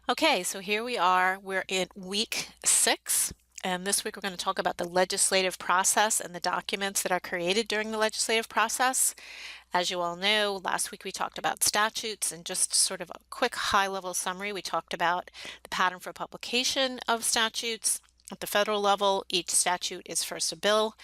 Okay, so here we are. We're in week 6, and this week we're going to talk about the legislative process and the documents that are created during the legislative process. As you all know, last week we talked about statutes, and just sort of a quick high-level summary, we talked about the pattern for publication of statutes. At the federal level, each statute is first a bill.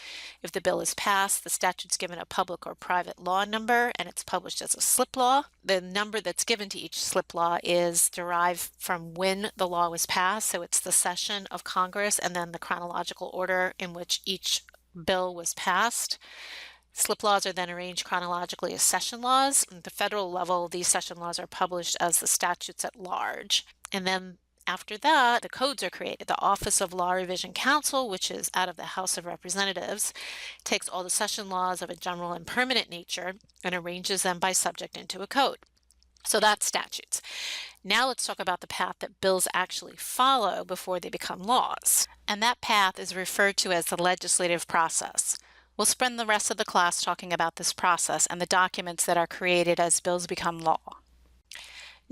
If the bill is passed, the statute's given a public or private law number, and it's published as a slip law. The number that's given to each slip law is derived from when the law was passed, so it's the session of Congress and then the chronological order in which each bill was passed. Slip laws are then arranged chronologically as session laws. At the federal level, these session laws are published as the statutes at large. And then after that, the codes are created. The Office of Law Revision Council, which is out of the House of Representatives, takes all the session laws of a general and permanent nature and arranges them by subject into a code. So that's statutes. Now let's talk about the path that bills actually follow before they become laws. And that path is referred to as the legislative process. We'll spend the rest of the class talking about this process and the documents that are created as bills become law.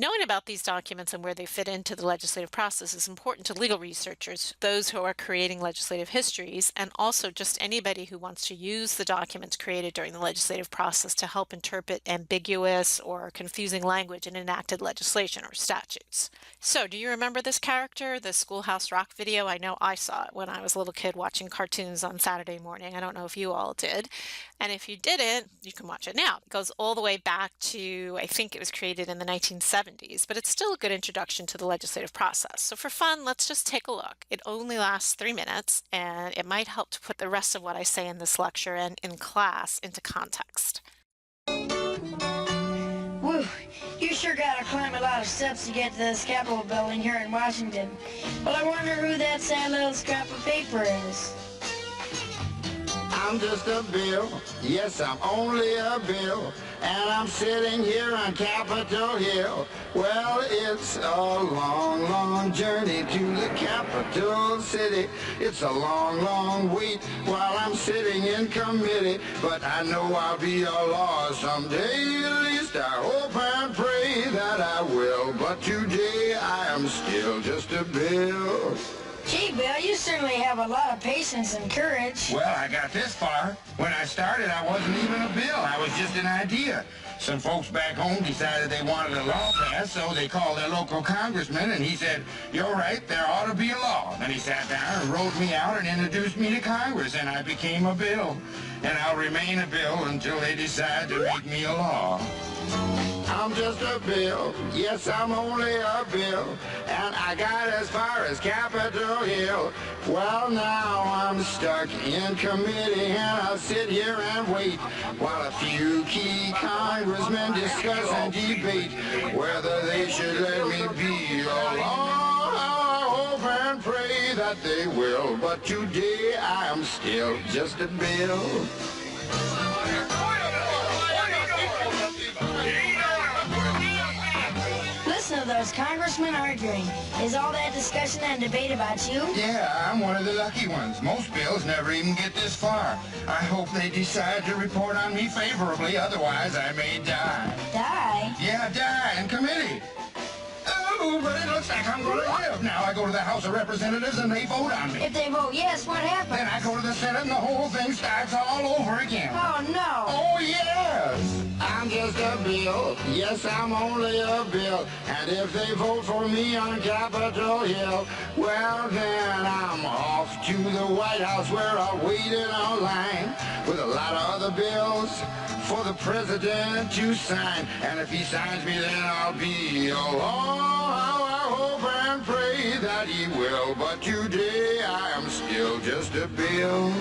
Knowing about these documents and where they fit into the legislative process is important to legal researchers, those who are creating legislative histories, and also just anybody who wants to use the documents created during the legislative process to help interpret ambiguous or confusing language in enacted legislation or statutes. So, do you remember this character, the Schoolhouse Rock video? I know I saw it when I was a little kid watching cartoons on Saturday morning. I don't know if you all did. And if you didn't, you can watch it now. It goes all the way back to, I think it was created in the 1970s, but it's still a good introduction to the legislative process. So for fun, let's just take a look. It only lasts 3 minutes, and it might help to put the rest of what I say in this lecture and in class into context. Woo, you sure gotta climb a lot of steps to get to this Capitol building here in Washington. Well, I wonder who that sad little scrap of paper is. I'm just a bill, yes, I'm only a bill, and I'm sitting here on Capitol Hill. Well, it's a long, long journey to the capital city. It's a long, long wait while I'm sitting in committee, but I know I'll be a law someday. At least I hope and pray that I will, but today I am still just a bill. Gee, Bill, you certainly have a lot of patience and courage. Well, I got this far. When I started, I wasn't even a bill. I was just an idea. Some folks back home decided they wanted a law passed, so they called their local congressman, and he said, "You're right, there ought to be a law." Then he sat down and wrote me out and introduced me to Congress, and I became a bill. And I'll remain a bill until they decide to make me a law. I'm just a bill, yes, I'm only a bill, and I got as far as Capitol Hill. Well, now I'm stuck in committee, and I'll sit here and wait while a few key congressmen discuss and debate whether they should let me be a law. I hope and pray that they will, but today I am still just a bill. Listen to those congressmen arguing. Is all that discussion and debate about you? Yeah, I'm one of the lucky ones. Most bills never even get this far. I hope they decide to report on me favorably, otherwise I may die. Die? Yeah, die in committee. Oh, but it looks like I'm going to live. Now I go to the House of Representatives and they vote on me. If they vote yes, what happens? Then I go to the Senate and the whole thing starts all over again. Oh, no. Oh, yes. I'm just a bill, yes, I'm only a bill, and if they vote for me on Capitol Hill, well then I'm off to the White House where I'll wait in a line with a lot of other bills for the president to sign, and if he signs me then I'll be a law. I hope and pray that he will, but today I am still just a bill.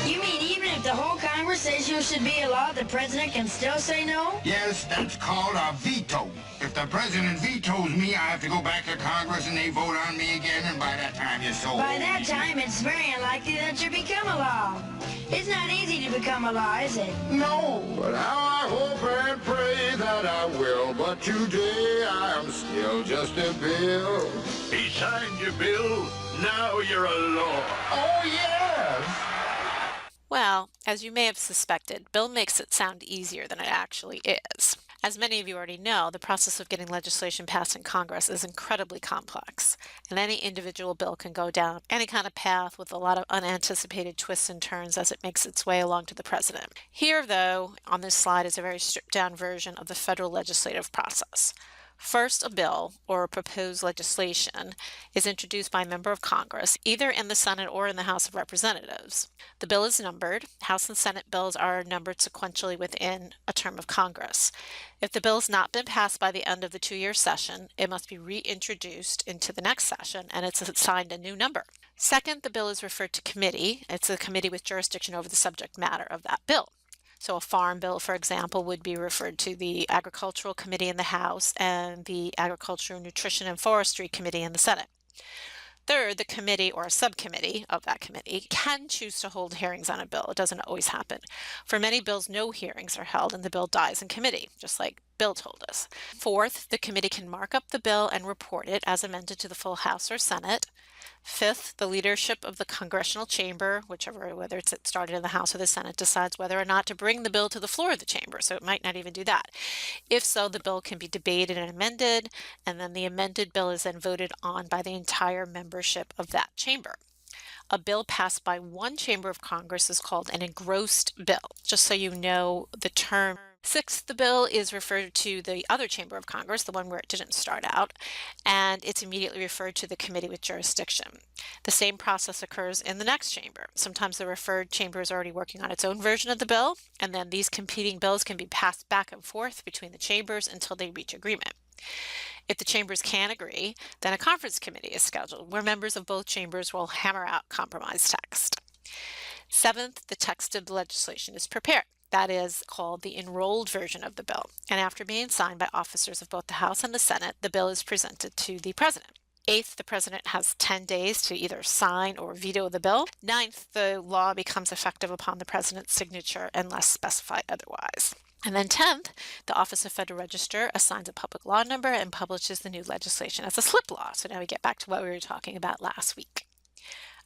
You mean even if the whole Congress says you should be a law, the president can still say no? Yes, that's called a veto. If the president vetoes me, I have to go back to Congress and they vote on me again, and by that time you're so By old. that time, it's very unlikely that you become a law. It's not easy to become a law, is it? No. But how I hope and pray that I will, but today I am still just a bill. He signed your bill. Now you're a law. Oh, yes. Well, as you may have suspected, Bill makes it sound easier than it actually is. As many of you already know, the process of getting legislation passed in Congress is incredibly complex, and any individual bill can go down any kind of path with a lot of unanticipated twists and turns as it makes its way along to the president. Here, though, on this slide is a very stripped down version of the federal legislative process. First, a bill or a proposed legislation is introduced by a member of Congress, either in the Senate or in the House of Representatives. The bill is numbered. House and Senate bills are numbered sequentially within a term of Congress. If the bill has not been passed by the end of the 2-year session, it must be reintroduced into the next session and it's assigned a new number. Second, the bill is referred to committee. It's a committee with jurisdiction over the subject matter of that bill. So a farm bill, for example, would be referred to the Agricultural Committee in the House and the Agriculture, Nutrition, and Forestry Committee in the Senate. Third, the committee or a subcommittee of that committee can choose to hold hearings on a bill. It doesn't always happen. For many bills, no hearings are held and the bill dies in committee, just like Bill told us. Fourth, the committee can mark up the bill and report it as amended to the full House or Senate. Fifth, the leadership of the congressional chamber, whether it's started in the House or the Senate, decides whether or not to bring the bill to the floor of the chamber, so it might not even do that. If so, the bill can be debated and amended, and then the amended bill is then voted on by the entire membership of that chamber. A bill passed by one chamber of Congress is called an engrossed bill, just so you know the term. Sixth, the bill is referred to the other chamber of Congress, the one where it didn't start out, and it's immediately referred to the committee with jurisdiction. The same process occurs in the next chamber. Sometimes the referred chamber is already working on its own version of the bill, and then these competing bills can be passed back and forth between the chambers until they reach agreement. If the chambers can't agree, then a conference committee is scheduled where members of both chambers will hammer out compromise text. Seventh, the text of the legislation is prepared. That is called the enrolled version of the bill. And after being signed by officers of both the House and the Senate, the bill is presented to the president. Eighth, the president has 10 days to either sign or veto the bill. Ninth, the law becomes effective upon the president's signature unless specified otherwise. And then 10th, the Office of Federal Register assigns a public law number and publishes the new legislation as a slip law. So now we get back to what we were talking about last week.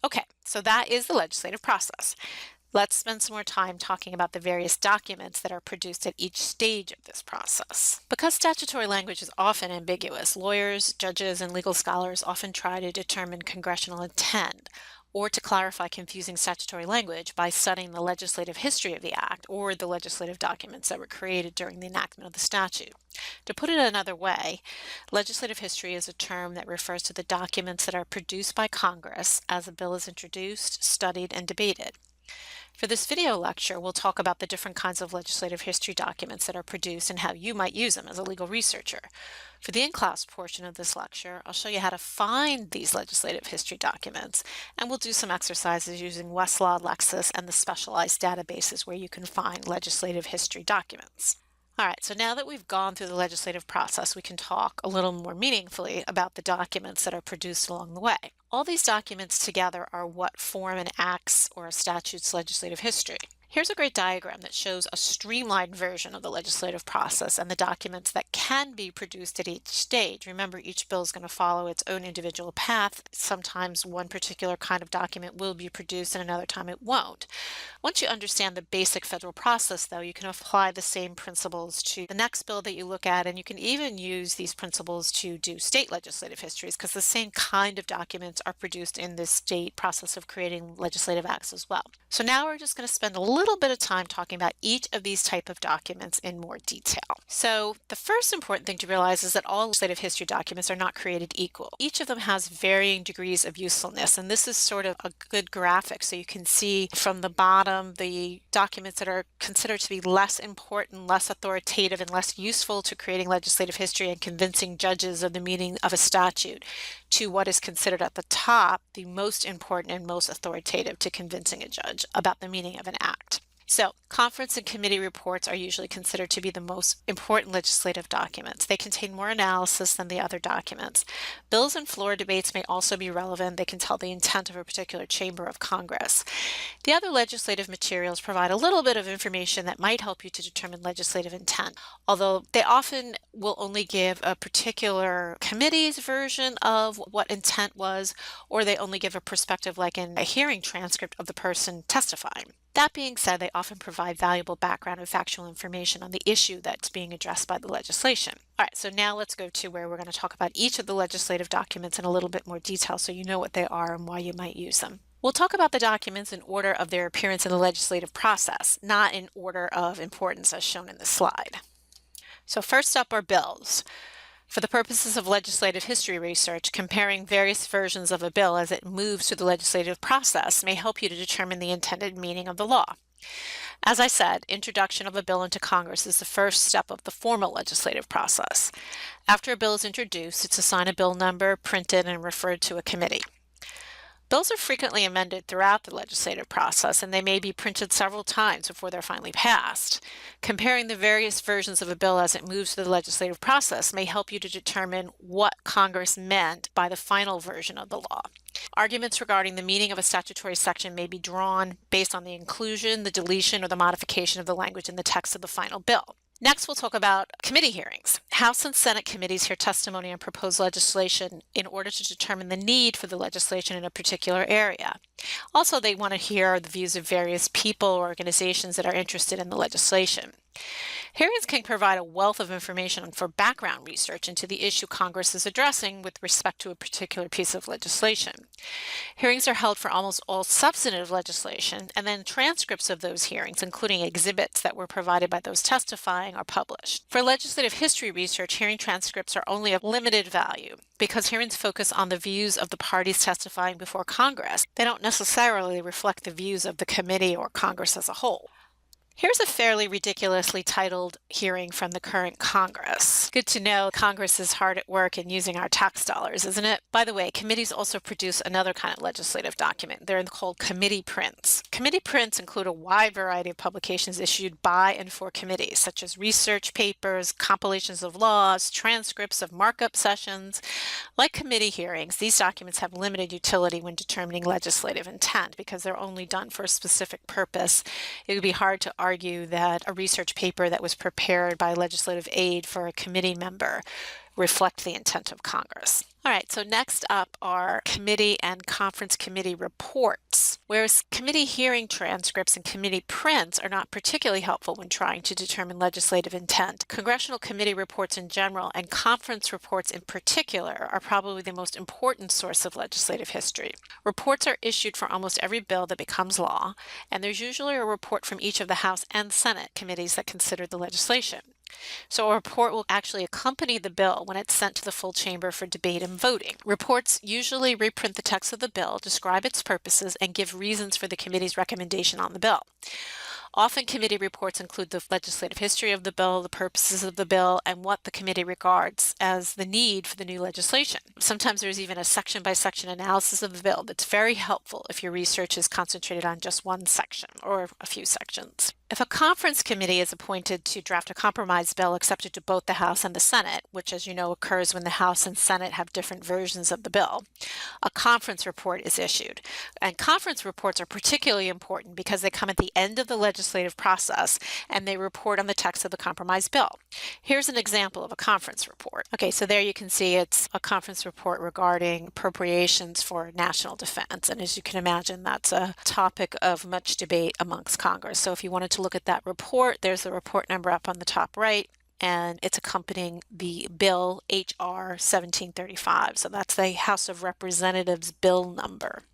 Okay, so that is the legislative process. Let's spend some more time talking about the various documents that are produced at each stage of this process. Because statutory language is often ambiguous, lawyers, judges, and legal scholars often try to determine congressional intent or to clarify confusing statutory language by studying the legislative history of the act or the legislative documents that were created during the enactment of the statute. To put it another way, legislative history is a term that refers to the documents that are produced by Congress as a bill is introduced, studied, and debated. For this video lecture, we'll talk about the different kinds of legislative history documents that are produced and how you might use them as a legal researcher. For the in-class portion of this lecture, I'll show you how to find these legislative history documents, and we'll do some exercises using Westlaw, Lexis, and the specialized databases where you can find legislative history documents. All right, so now that we've gone through the legislative process, we can talk a little more meaningfully about the documents that are produced along the way. All these documents together are what form an act's or a statute's legislative history. Here's a great diagram that shows a streamlined version of the legislative process and the documents that can be produced at each stage. Remember, each bill is going to follow its own individual path. Sometimes one particular kind of document will be produced and another time it won't. Once you understand the basic federal process, though, you can apply the same principles to the next bill that you look at, and you can even use these principles to do state legislative histories because the same kind of documents are produced in this state process of creating legislative acts as well. So now we're just going to spend a little bit of time talking about each of these type of documents in more detail. So the first important thing to realize is that all legislative history documents are not created equal. Each of them has varying degrees of usefulness, and this is sort of a good graphic so you can see from the bottom the documents that are considered to be less important, less authoritative, and less useful to creating legislative history and convincing judges of the meaning of a statute, to what is considered at the top the most important and most authoritative to convincing a judge about the meaning of an act. So, conference and committee reports are usually considered to be the most important legislative documents. They contain more analysis than the other documents. Bills and floor debates may also be relevant. They can tell the intent of a particular chamber of Congress. The other legislative materials provide a little bit of information that might help you to determine legislative intent, although they often will only give a particular committee's version of what intent was, or they only give a perspective like in a hearing transcript of the person testifying. That being said, they often provide valuable background and factual information on the issue that's being addressed by the legislation. All right, so now let's go to where we're going to talk about each of the legislative documents in a little bit more detail so you know what they are and why you might use them. We'll talk about the documents in order of their appearance in the legislative process, not in order of importance as shown in the slide. So first up are bills. For the purposes of legislative history research, comparing various versions of a bill as it moves through the legislative process may help you to determine the intended meaning of the law. As I said, introduction of a bill into Congress is the first step of the formal legislative process. After a bill is introduced, it's assigned a bill number, printed, and referred to a committee. Bills are frequently amended throughout the legislative process, and they may be printed several times before they're finally passed. Comparing the various versions of a bill as it moves through the legislative process may help you to determine what Congress meant by the final version of the law. Arguments regarding the meaning of a statutory section may be drawn based on the inclusion, the deletion, or the modification of the language in the text of the final bill. Next, we'll talk about committee hearings. House and Senate committees hear testimony on proposed legislation in order to determine the need for the legislation in a particular area. Also, they want to hear the views of various people or organizations that are interested in the legislation. Hearings can provide a wealth of information for background research into the issue Congress is addressing with respect to a particular piece of legislation. Hearings are held for almost all substantive legislation, and then transcripts of those hearings, including exhibits that were provided by those testifying, are published. For legislative history research, hearing transcripts are only of limited value because hearings focus on the views of the parties testifying before Congress. They don't necessarily reflect the views of the committee or Congress as a whole. Here's a fairly ridiculously titled hearing from the current Congress. Good to know Congress is hard at work in using our tax dollars, isn't it? By the way, committees also produce another kind of legislative document. They're called committee prints. Committee prints include a wide variety of publications issued by and for committees, such as research papers, compilations of laws, transcripts of markup sessions. Like committee hearings, these documents have limited utility when determining legislative intent because they're only done for a specific purpose. It would be hard to argue that a research paper that was prepared by legislative aid for a committee member reflect the intent of Congress. All right, so next up are committee and conference committee reports. Whereas committee hearing transcripts and committee prints are not particularly helpful when trying to determine legislative intent, congressional committee reports in general and conference reports in particular are probably the most important source of legislative history. Reports are issued for almost every bill that becomes law, and there's usually a report from each of the House and Senate committees that consider the legislation. So a report will actually accompany the bill when it's sent to the full chamber for debate and voting. Reports usually reprint the text of the bill, describe its purposes, and give reasons for the committee's recommendation on the bill. Often committee reports include the legislative history of the bill, the purposes of the bill, and what the committee regards as the need for the new legislation. Sometimes there's even a section-by-section analysis of the bill that's very helpful if your research is concentrated on just one section or a few sections. If a conference committee is appointed to draft a compromise bill accepted to both the House and the Senate, which as you know occurs when the House and Senate have different versions of the bill, a conference report is issued. And conference reports are particularly important because they come at the end of the legislative process and they report on the text of the compromise bill. Here's an example of a conference report. Okay, so there you can see it's a conference report regarding appropriations for national defense. And as you can imagine, that's a topic of much debate amongst Congress. So if you wanted to look at that report, there's the report number up on the top right, and it's accompanying the bill HR 1735. So that's the House of Representatives bill number.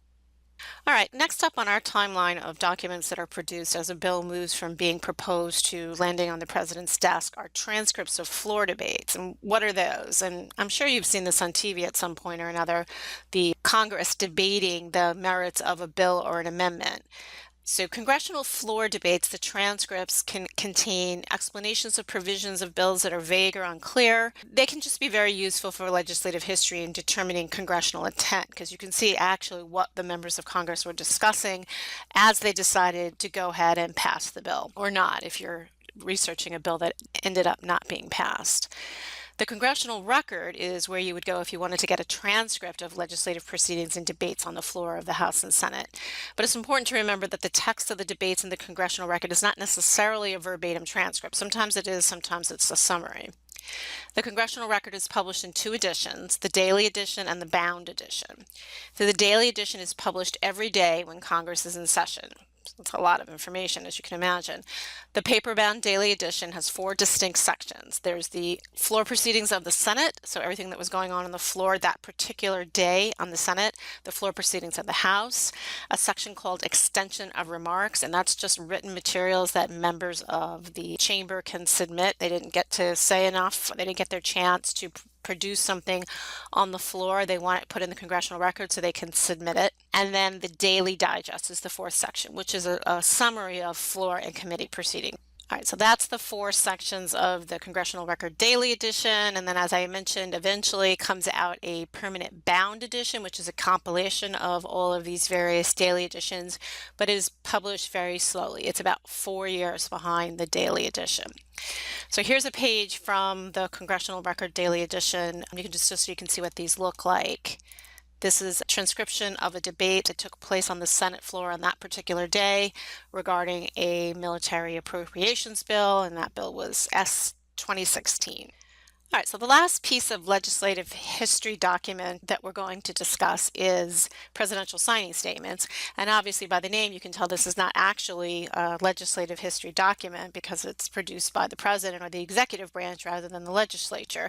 All right, next up on our timeline of documents that are produced as a bill moves from being proposed to landing on the president's desk are transcripts of floor debates. And what are those? And I'm sure you've seen this on TV at some point or another, the Congress debating the merits of a bill or an amendment. So congressional floor debates, the transcripts can contain explanations of provisions of bills that are vague or unclear. They can just be very useful for legislative history in determining congressional intent because you can see actually what the members of Congress were discussing as they decided to go ahead and pass the bill or not if you're researching a bill that ended up not being passed. The congressional record is where you would go if you wanted to get a transcript of legislative proceedings and debates on the floor of the House and Senate. But it's important to remember that the text of the debates in the congressional record is not necessarily a verbatim transcript. Sometimes it is, sometimes it's a summary. The congressional record is published in two editions, the daily edition and the bound edition. So the daily edition is published every day when Congress is in session. It's a lot of information, as you can imagine. The paper-bound daily edition has 4 distinct sections. There's the floor proceedings of the Senate, so everything that was going on the floor that particular day on the Senate, the floor proceedings of the House, a section called extension of remarks, and that's just written materials that members of the chamber can submit. They didn't get to say enough, they didn't get their chance to produce something on the floor. They want it put in the congressional record so they can submit it. And then the daily digest is the 4th section, which is a summary of floor and committee proceedings. All right, so that's the 4 sections of the Congressional Record Daily Edition. And then, as I mentioned, eventually comes out a permanent bound edition, which is a compilation of all of these various daily editions, but is published very slowly. It's about 4 years behind the daily edition. So here's a page from the Congressional Record Daily Edition. You can just so you can see what these look like. This is a transcription of a debate that took place on the Senate floor on that particular day regarding a military appropriations bill, and that bill was S 2016. All right, so the last piece of legislative history document that we're going to discuss is presidential signing statements. And obviously by the name, you can tell this is not actually a legislative history document because it's produced by the president or the executive branch rather than the legislature.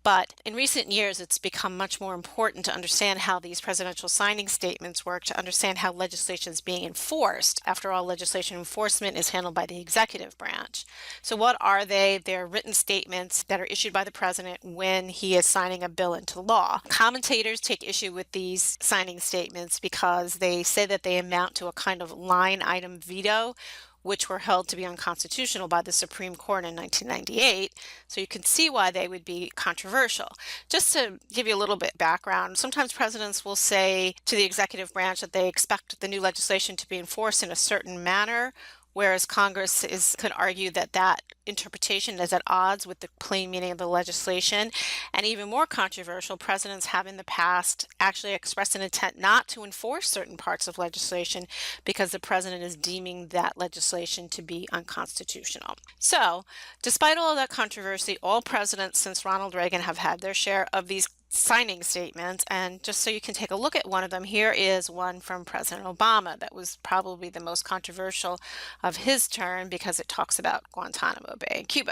But in recent years, it's become much more important to understand how these presidential signing statements work, to understand how legislation is being enforced. After all, legislation enforcement is handled by the executive branch. So what are they? They're written statements that are issued by the president when he is signing a bill into law. Commentators take issue with these signing statements because they say that they amount to a kind of line item veto, which were held to be unconstitutional by the Supreme Court in 1998. So you can see why they would be controversial. Just to give you a little bit background, sometimes presidents will say to the executive branch that they expect the new legislation to be enforced in a certain manner, whereas Congress could argue that that interpretation is at odds with the plain meaning of the legislation. And even more controversial, presidents have in the past actually expressed an intent not to enforce certain parts of legislation because the president is deeming that legislation to be unconstitutional. So, despite all of that controversy, all presidents since Ronald Reagan have had their share of these signing statements, and just so you can take a look at one of them, here is one from President Obama that was probably the most controversial of his term because it talks about Guantanamo Bay in Cuba.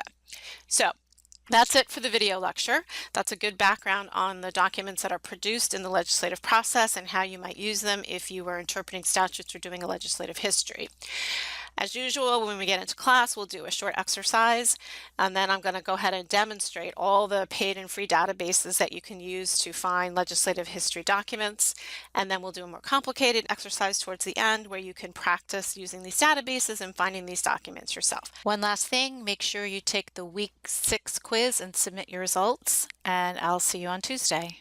So that's it for the video lecture. That's a good background on the documents that are produced in the legislative process and how you might use them if you were interpreting statutes or doing a legislative history. As usual, when we get into class, we'll do a short exercise, and then I'm going to go ahead and demonstrate all the paid and free databases that you can use to find legislative history documents, and then we'll do a more complicated exercise towards the end where you can practice using these databases and finding these documents yourself. One last thing, make sure you take the week 6 quiz and submit your results, and I'll see you on Tuesday.